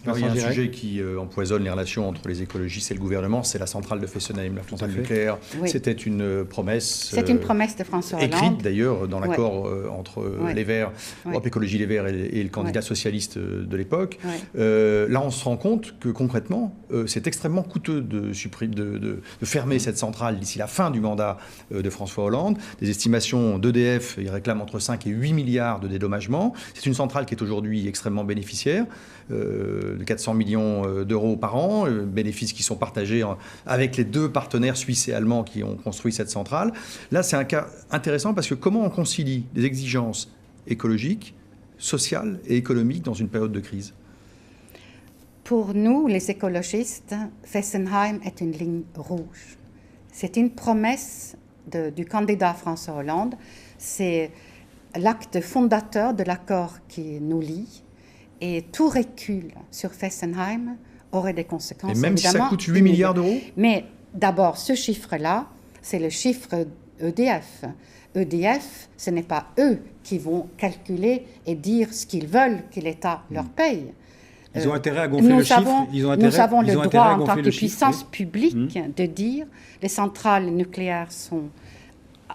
Alors, il y a un sujet qui empoisonne les relations entre les écologistes et le gouvernement, c'est la centrale de Fessenheim, la centrale nucléaire. Oui. C'était une promesse. C'est une promesse de François Hollande. Écrite d'ailleurs dans l'accord entre les Verts, Europe Écologie Les Verts et le candidat socialiste de l'époque. Là, on se rend compte que concrètement, c'est extrêmement coûteux de fermer cette centrale d'ici la fin du mandat de François Hollande. Des estimations d'EDF, ils réclament entre 5 et 8 milliards de dédommagements. C'est une centrale qui est aujourd'hui extrêmement bénéficiaire, de 400 millions d'euros par an, bénéfices qui sont partagés avec les deux partenaires suisses et allemands qui ont construit cette centrale. Là, c'est un cas intéressant parce que comment on concilie des exigences écologiques, sociales et économiques dans une période de crise? Pour nous, les écologistes, Fessenheim est une ligne rouge. C'est une promesse du candidat François Hollande. C'est l'acte fondateur de l'accord qui nous lie. Et tout recul sur Fessenheim aurait des conséquences. Et même si ça coûte 8 milliards d'euros? Mais d'abord, ce chiffre-là, c'est le chiffre EDF. EDF, ce n'est pas eux qui vont calculer et dire ce qu'ils veulent que l'État leur paye. Ils ont intérêt à gonfler le chiffre. Nous avons le droit, en tant que puissance publique, de dire les centrales nucléaires sont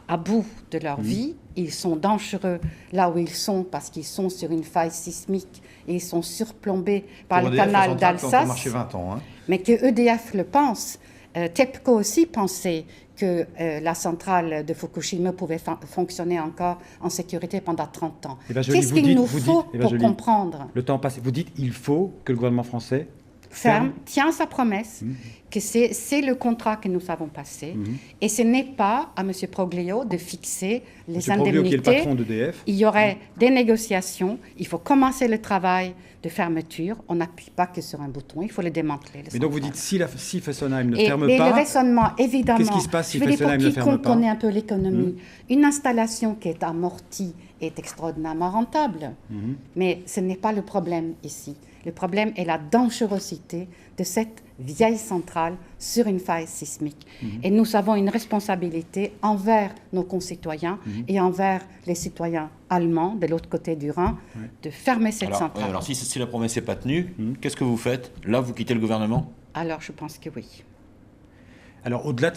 à bout de leur vie. Ils sont dangereux là où ils sont parce qu'ils sont sur une faille sismique et ils sont surplombés par le canal d'Alsace. Mais que EDF le pense. TEPCO aussi pensait que la centrale de Fukushima pouvait fonctionner encore en sécurité pendant 30 ans. Qu'est-ce qu'il nous faut pour comprendre? Le temps passe. Vous dites qu'il faut que le gouvernement français tient sa promesse, que c'est le contrat que nous avons passé, et ce n'est pas à M. Proglio de fixer les indemnités. Proglio, qui est le patron d'EDF. Il y aurait des négociations, il faut commencer le travail de fermeture, on n'appuie pas que sur un bouton, il faut le démanteler. Mais donc vous dites, si Fessenheim ne ferme pas... Et le raisonnement, évidemment... Qu'est-ce qui se passe si Fessenheim ne ferme pas? Pour quiconque connaît un peu l'économie, une installation qui est amortie est extraordinairement rentable, mais ce n'est pas le problème ici. Le problème est la dangerosité de cette vieille centrale sur une faille sismique. Et nous avons une responsabilité envers nos concitoyens et envers les citoyens allemands de l'autre côté du Rhin de fermer cette centrale. Alors si la promesse n'est pas tenue, qu'est-ce que vous faites? Là, vous quittez le gouvernement? Alors je pense que oui. Alors au-delà de